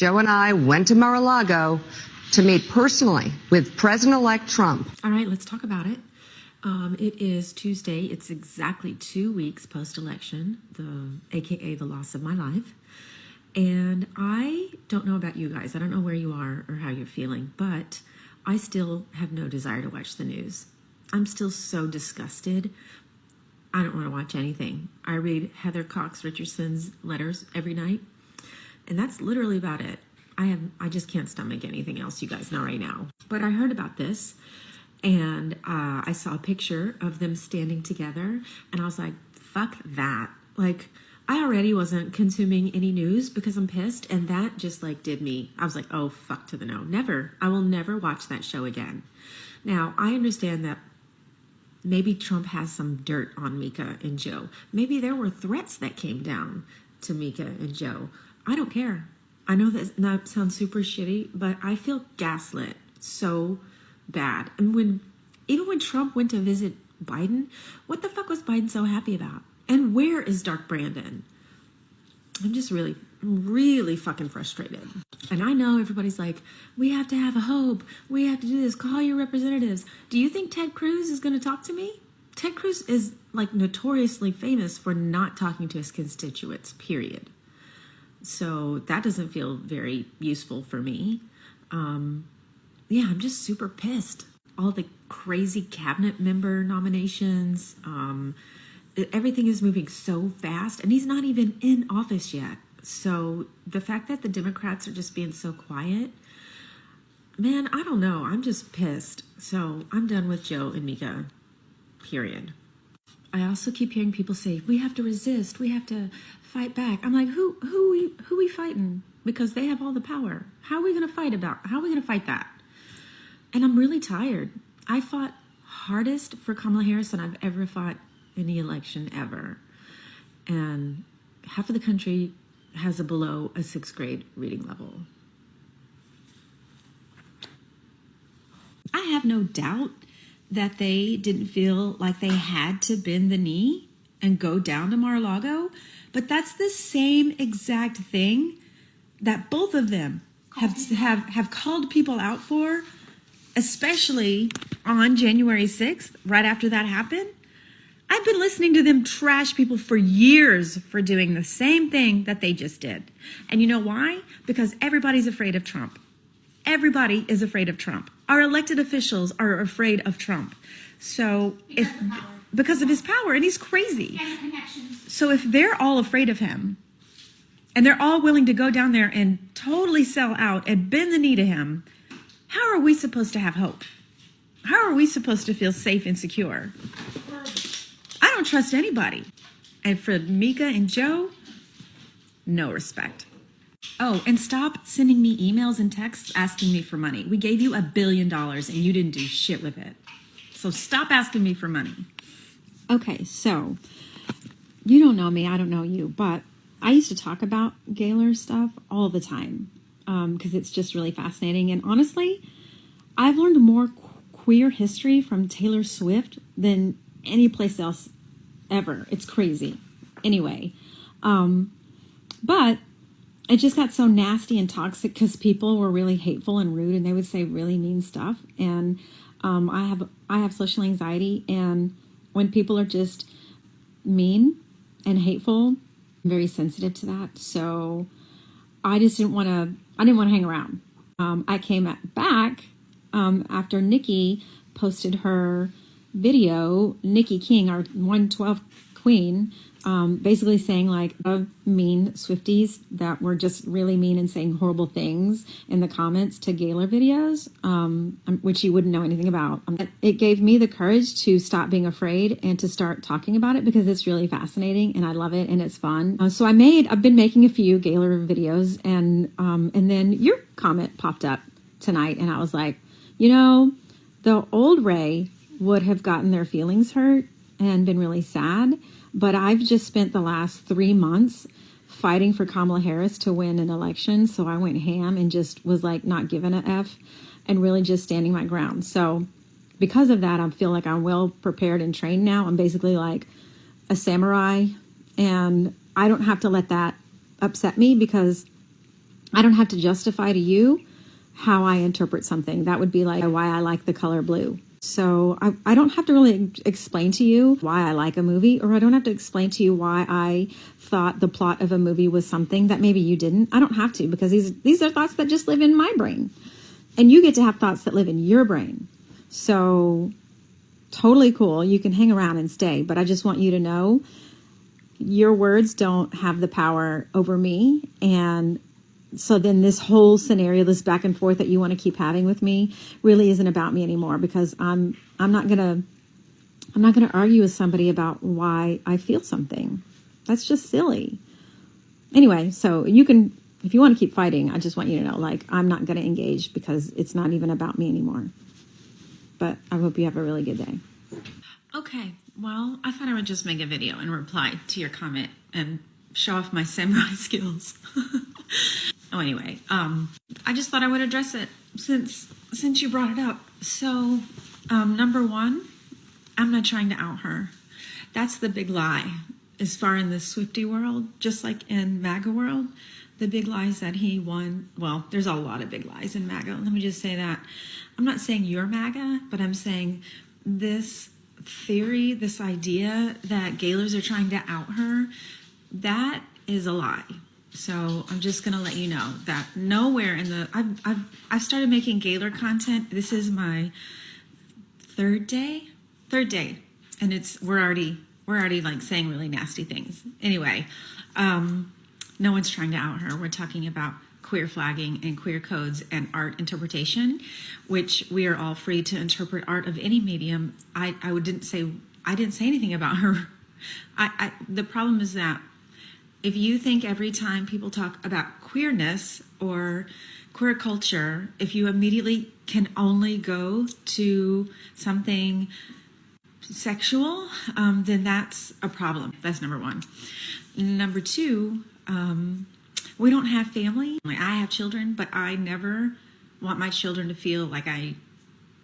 Joe and I went to Mar-a-Lago to meet personally with President-elect Trump. All right, let's talk about it. It is Tuesday. It's exactly 2 weeks post-election, aka the loss of my life. And I don't know about you guys. I don't know where you are or how you're feeling, but I still have no desire to watch the news. I'm still so disgusted. I don't want to watch anything. I read Heather Cox Richardson's letters every night, and that's literally about it. I just can't stomach anything else, you guys know right now. But I heard about this, and I saw a picture of them standing together, and I was like, fuck that. Like, I already wasn't consuming any news because I'm pissed, and that just like did me. I was like, oh, fuck to the no. Never. I will never watch that show again. Now, I understand that maybe Trump has some dirt on Mika and Joe. Maybe there were threats that came down to Mika and Joe. I don't care. I know that sounds super shitty, but I feel gaslit so bad. And even when Trump went to visit Biden, what the fuck was Biden so happy about? And where is Dark Brandon? I'm just really, really fucking frustrated. And I know everybody's like, we have to have a hope. We have to do this. Call your representatives. Do you think Ted Cruz is going to talk to me? Ted Cruz is like notoriously famous for not talking to his constituents, period. So that doesn't feel very useful for me. Yeah, I'm just super pissed. All the crazy cabinet member nominations, everything is moving so fast, and he's not even in office yet. So the fact that the Democrats are just being so quiet, man, I don't know. I'm just pissed. So I'm done with Joe and Mika, period. I also keep hearing people say, we have to resist. We have to fight back. I'm like, who we fighting? Because they have all the power. How are we going to fight that? And I'm really tired. I fought hardest for Kamala Harris than I've ever fought any election ever. And half of the country has a below a 6th grade reading level. I have no doubt that they didn't feel like they had to bend the knee and go down to Mar-a-Lago, but that's the same exact thing that both of them have called people out for, especially on January 6th, right after that happened. I've been listening to them trash people for years for doing the same thing that they just did. And you know why? Because everybody's afraid of Trump. Everybody is afraid of Trump. Our elected officials are afraid of Trump. So because of his power, and he's crazy. And connections. So if they're all afraid of him, and they're all willing to go down there and totally sell out and bend the knee to him, how are we supposed to have hope? How are we supposed to feel safe and secure? I don't trust anybody. And for Mika and Joe, no respect. Oh, and stop sending me emails and texts asking me for money. We gave you $1 billion and you didn't do shit with it. So stop asking me for money. Okay, so you don't know me, I don't know you, but I used to talk about Gaylor stuff all the time because it's just really fascinating. And honestly, I've learned more queer history from Taylor Swift than any place else ever. It's crazy. Anyway, but it just got so nasty and toxic because people were really hateful and rude, and they would say really mean stuff. And I have social anxiety, and when people are just mean and hateful, I'm very sensitive to that. So I just didn't want to hang around. I came back after Nikki posted her video, Nikki King, our 112 queen, basically saying like mean Swifties that were just really mean and saying horrible things in the comments to Gaylor videos, which you wouldn't know anything about. It gave me the courage to stop being afraid and to start talking about it because it's really fascinating and I love it and it's fun. So I've been making a few Gaylor videos, and then your comment popped up tonight, and I was like, you know, the old Ray would have gotten their feelings hurt and been really sad. But I've just spent the last 3 months fighting for Kamala Harris to win an election. So I went ham and just was like not giving a F and really just standing my ground. So because of that, I feel like I'm well prepared and trained now. I'm basically like a samurai, and I don't have to let that upset me because I don't have to justify to you how I interpret something. That would be like why I like the color blue. So I don't have to really explain to you why I like a movie, or I don't have to explain to you why I thought the plot of a movie was something that maybe you didn't. I don't have to, because these are thoughts that just live in my brain. And you get to have thoughts that live in your brain. So totally cool. You can hang around and stay, but I just want you to know your words don't have the power over me. And so then this whole scenario, this back and forth that you want to keep having with me, really isn't about me anymore, because I'm not gonna argue with somebody about why I feel something. That's just silly. Anyway, so you can, if you want to keep fighting, I just want you to know, like, I'm not going to engage, because it's not even about me anymore. But I hope you have a really good day. Okay, well, I thought I would just make a video and reply to your comment and show off my samurai skills. Oh, anyway, I just thought I would address it since you brought it up. So, number one, I'm not trying to out her. That's the big lie. As far in the Swiftie world, just like in MAGA world, the big lie is that he won. Well, there's a lot of big lies in MAGA. Let me just say that. I'm not saying you're MAGA, but I'm saying this theory, this idea that Gaylors are trying to out her, that is a lie. So I'm just going to let you know that nowhere in the, I've started making Gaylor content. This is my third day, and we're already like saying really nasty things. Anyway, no one's trying to out her. We're talking about queer flagging and queer codes and art interpretation, which we are all free to interpret art of any medium. I didn't say anything about her. The problem is that if you think every time people talk about queerness or queer culture, if you immediately can only go to something sexual, then that's a problem. That's number one. Number two, we don't have family. I have children, but I never want my children to feel like I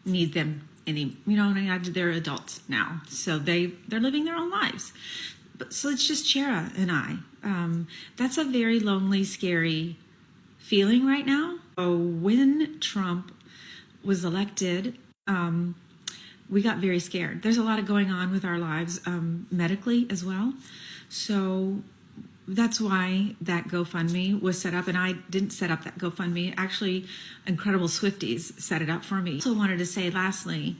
need them they're adults now. So they're living their own lives. So it's just Chera and I. That's a very lonely, scary feeling right now. So when Trump was elected, we got very scared. There's a lot going on with our lives medically as well. So that's why that GoFundMe was set up. And I didn't set up that GoFundMe. Actually, Incredible Swifties set it up for me. I also wanted to say, lastly,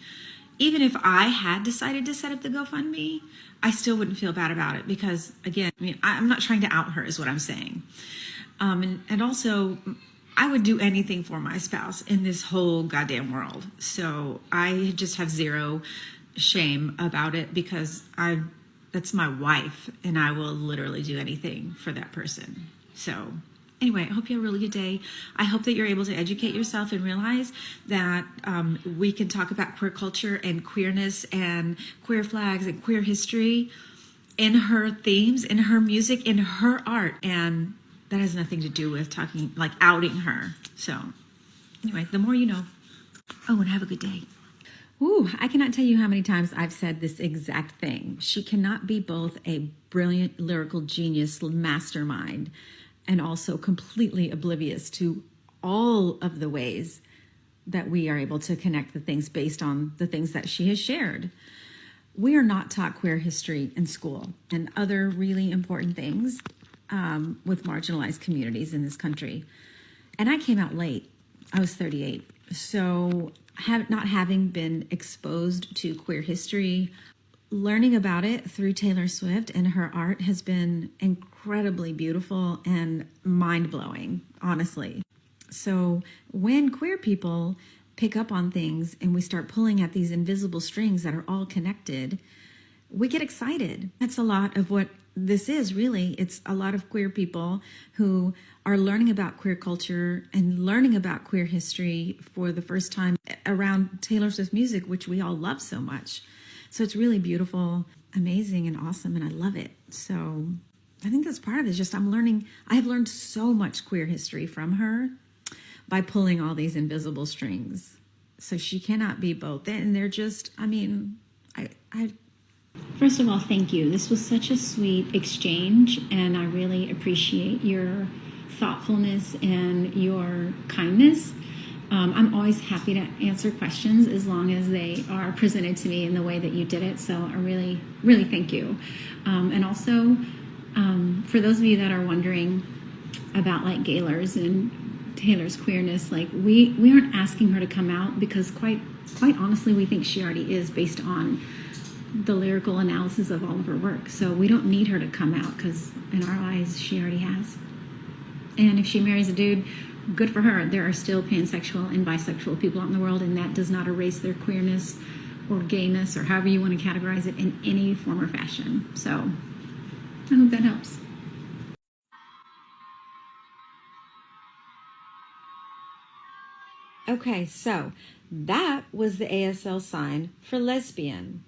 even if I had decided to set up the GoFundMe, I still wouldn't feel bad about it, because, again, I'm not trying to out her is what I'm saying. And also, I would do anything for my spouse in this whole goddamn world. So I just have zero shame about it, because that's my wife, and I will literally do anything for that person. So anyway, I hope you have a really good day. I hope that you're able to educate yourself and realize that we can talk about queer culture and queerness and queer flags and queer history in her themes, in her music, in her art. And that has nothing to do with talking, like outing her. So anyway, the more you know. Oh, and have a good day. Ooh, I cannot tell you how many times I've said this exact thing. She cannot be both a brilliant lyrical genius mastermind and also completely oblivious to all of the ways that we are able to connect the things based on the things that she has shared. We are not taught queer history in school and other really important things with marginalized communities in this country. And I came out late. I was 38. So not having been exposed to queer history, learning about it through Taylor Swift and her art has been incredibly beautiful and mind-blowing, honestly. So when queer people pick up on things and we start pulling at these invisible strings that are all connected, we get excited. That's a lot of what this is, really. It's a lot of queer people who are learning about queer culture and learning about queer history for the first time around Taylor Swift music, which we all love so much. So it's really beautiful, amazing, and awesome, and I love it. So I think that's part of it. It's just I have learned so much queer history from her by pulling all these invisible strings. So she cannot be both. And they're just, First of all, thank you. This was such a sweet exchange, and I really appreciate your thoughtfulness and your kindness. I'm always happy to answer questions as long as they are presented to me in the way that you did it. So I really, really thank you. And also, for those of you that are wondering about like Gaylor's and Taylor's queerness, like we aren't asking her to come out because quite honestly, we think she already is based on the lyrical analysis of all of her work. So we don't need her to come out because in our eyes, she already has. And if she marries a dude, good for her. There are still pansexual and bisexual people out in the world, and that does not erase their queerness or gayness or however you want to categorize it in any form or fashion. So I hope that helps. Okay, so that was the ASL sign for lesbian.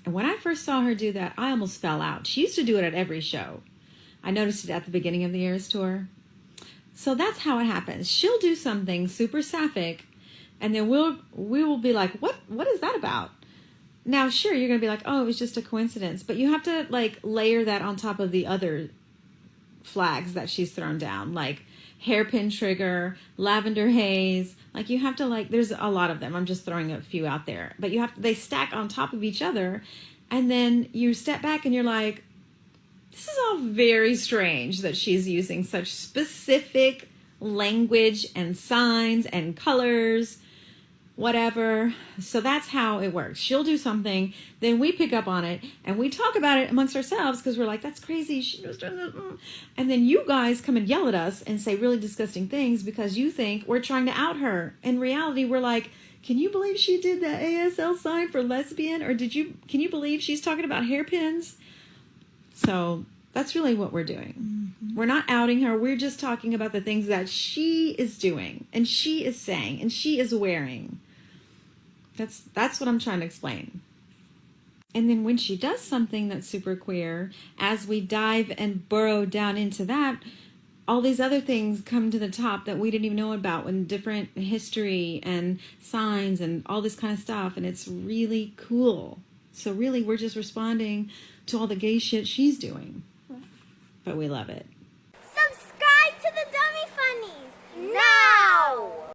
And when I first saw her do that, I almost fell out. She used to do it at every show. I noticed it at the beginning of the Eras Tour. So that's how it happens. She'll do something super sapphic, and then we will be like, what is that about? Now, sure, you're going to be like, oh, it was just a coincidence. But you have to, like, layer that on top of the other flags that she's thrown down, like hairpin trigger, lavender haze. Like, you have to, like, there's a lot of them. I'm just throwing a few out there. But you have to, they stack on top of each other. And then you step back and you're like, this is all very strange that she's using such specific language and signs and colors, whatever. So that's how it works. She'll do something, then we pick up on it and we talk about it amongst ourselves because we're like, that's crazy. She was doing that. And then you guys come and yell at us and say really disgusting things because you think we're trying to out her. In reality, we're like, can you believe she did that ASL sign for lesbian? Or can you believe she's talking about hairpins? So that's really what we're doing. Mm-hmm. We're not outing her. We're just talking about the things that she is doing and she is saying and she is wearing. That's what I'm trying to explain. And then when she does something that's super queer, as we dive and burrow down into that, all these other things come to the top that we didn't even know about, in different history and signs and all this kind of stuff. And it's really cool. So really, we're just responding to all the gay shit she's doing. But we love it.